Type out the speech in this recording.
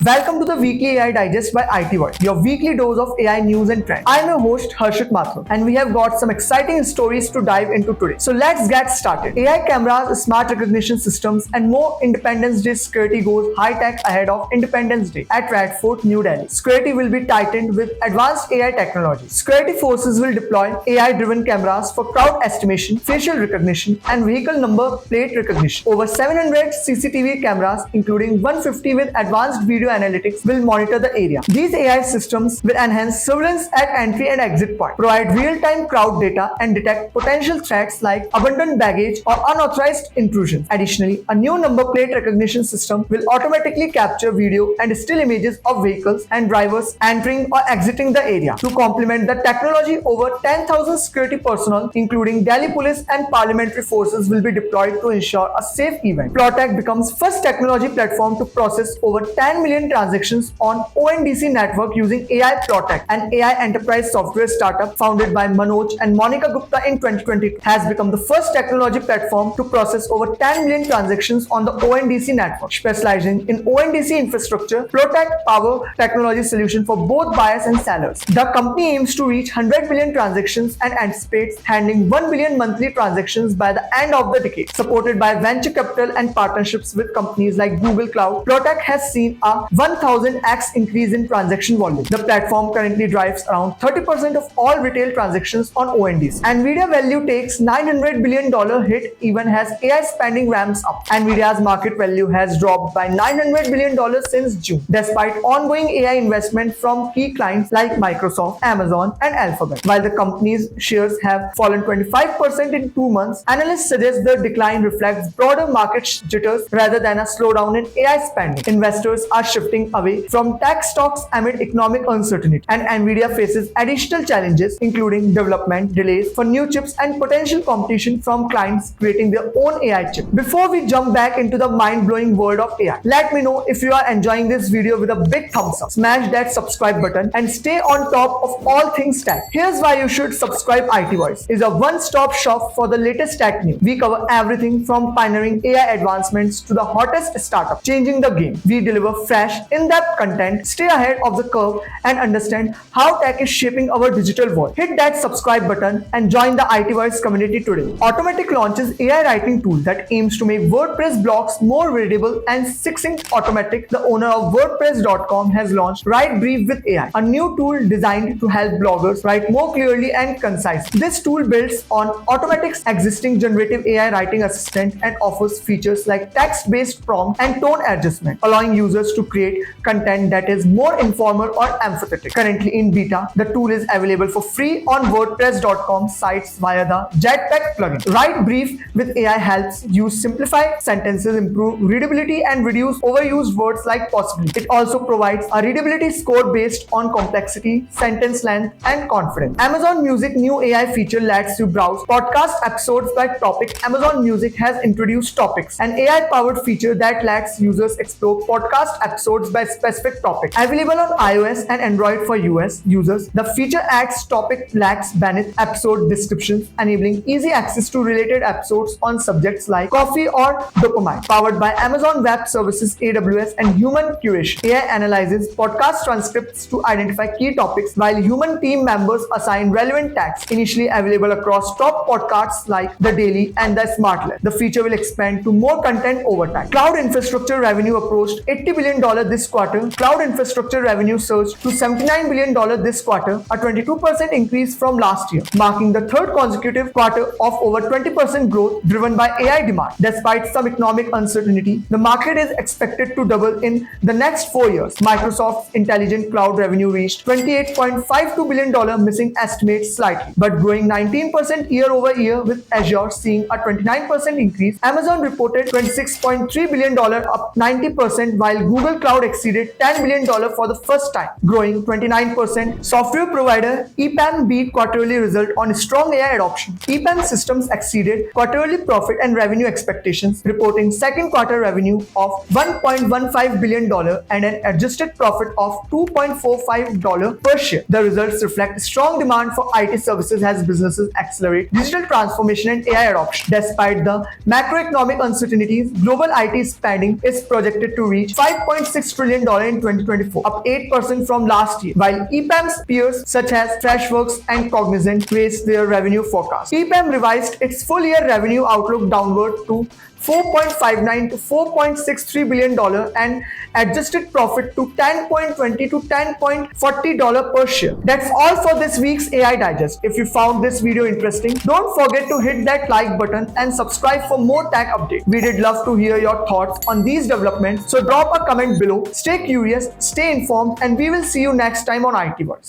Welcome to the weekly AI Digest by IT World, your weekly dose of AI news and trends. I'm your host Harshit Mathur, and we have got some exciting stories to dive into today. So let's get started. AI cameras, smart recognition systems, and more Independence Day security goes high-tech ahead of Independence Day at Red Fort, New Delhi. Security will be tightened with advanced AI technology. Security forces will deploy AI-driven cameras for crowd estimation, facial recognition, and vehicle number plate recognition. Over 700 CCTV cameras, including 150 with advanced video analytics, will monitor the area. These AI systems will enhance surveillance at entry and exit points, provide real-time crowd data, and detect potential threats like abandoned baggage or unauthorized intrusion. Additionally, a new number plate recognition system will automatically capture video and still images of vehicles and drivers entering or exiting the area. To complement the technology, over 10,000 security personnel, including Delhi police and paramilitary forces, will be deployed to ensure a safe event. Plotch becomes first technology platform to process over 10 million transactions on ONDC Network using AI. Plotch, an AI enterprise software startup founded by Manoj and Monica Gupta in 2020, has become the first technology platform to process over 10 million transactions on the ONDC network. Specializing in ONDC infrastructure, Plotch power technology solution for both buyers and sellers. The company aims to reach 100 million transactions and anticipates handling 1 billion monthly transactions by the end of the decade. Supported by venture capital and partnerships with companies like Google Cloud, Plotch has seen a 1000x increase in transaction volume. The platform currently drives around 30% of all retail transactions on ONDC. Nvidia value takes $900 billion hit even as AI spending ramps up. Nvidia's market value has dropped by $900 billion since June, despite ongoing AI investment from key clients like Microsoft, Amazon, and Alphabet. While the company's shares have fallen 25% in 2 months, analysts suggest the decline reflects broader market jitters rather than a slowdown in AI spending. Investors are shifting away from tech stocks amid economic uncertainty, and Nvidia faces additional challenges, including development delays for new chips and potential competition from clients creating their own AI chip. Before we jump back into the mind-blowing world of AI, let me know if you are enjoying this video with a big thumbs up. Smash that subscribe button and stay on top of all things tech. Here's why you should subscribe. IT Voice is a one-stop shop for the latest tech news. We cover everything from pioneering AI advancements to the hottest startup changing the game. We deliver fresh, in-depth content, stay ahead of the curve, and understand how tech is shaping our digital world. Hit that subscribe button and join the IT Voice community today. Automattic launches AI writing tool that aims to make WordPress blogs more readable and succinct. Automattic, the owner of WordPress.com, has launched Write Brief with AI, a new tool designed to help bloggers write more clearly and concisely. This tool builds on Automattic's existing generative AI writing assistant and offers features like text-based prompt and tone adjustment, allowing users to create content that is more informal or empathetic. Currently in beta, the tool is available for free on WordPress.com sites via the Jetpack plugin. Write Brief with AI helps you simplify sentences, improve readability, and reduce overused words like possibly. It also provides a readability score based on complexity, sentence length, and confidence. Amazon Music new AI feature lets you browse podcast episodes by topic. Amazon Music has introduced Topics, an AI-powered feature that lets users explore podcast episodes by specific topic. Available on iOS and Android for US users, the feature adds topic flags beneath episode descriptions, enabling easy access to related episodes on subjects like coffee or dopamine. Powered by Amazon Web Services, AWS, and human curation, AI analyzes podcast transcripts to identify key topics, while human team members assign relevant tags. Initially available across top podcasts like The Daily and The Smartless, the feature will expand to more content over time. Cloud infrastructure revenue approached $80 billion this quarter. Cloud infrastructure revenue surged to $79 billion this quarter, a 22% increase from last year, marking the third consecutive quarter of over 20% growth driven by AI demand. Despite some economic uncertainty, the market is expected to double in the next 4 years. Microsoft's intelligent cloud revenue reached $28.52 billion, missing estimates slightly, but growing 19% year over year, with Azure seeing a 29% increase. Amazon reported $26.3 billion, up 90%, while Google Cloud exceeded $10 billion for the first time, growing 29%. Software provider EPAM beat quarterly result on strong AI adoption. EPAM systems exceeded quarterly profit and revenue expectations, reporting second quarter revenue of $1.15 billion and an adjusted profit of $2.45 per share. The results reflect strong demand for IT services as businesses accelerate digital transformation and AI adoption. Despite the macroeconomic uncertainties, global IT spending is projected to reach $5.6 $1.6 trillion in 2024, up 8% from last year, while EPAM's peers such as Freshworks and Cognizant raised their revenue forecast. EPAM revised its full-year revenue outlook downward to $4.59 to $4.63 billion and adjusted profit to $10.20 to $10.40 per share. That's all for this week's AI Digest. If you found this video interesting, don't forget to hit that like button and subscribe for more tech updates. We did love to hear your thoughts on these developments, so drop a comment below. Stay curious, stay informed, and we will see you next time on IT Words.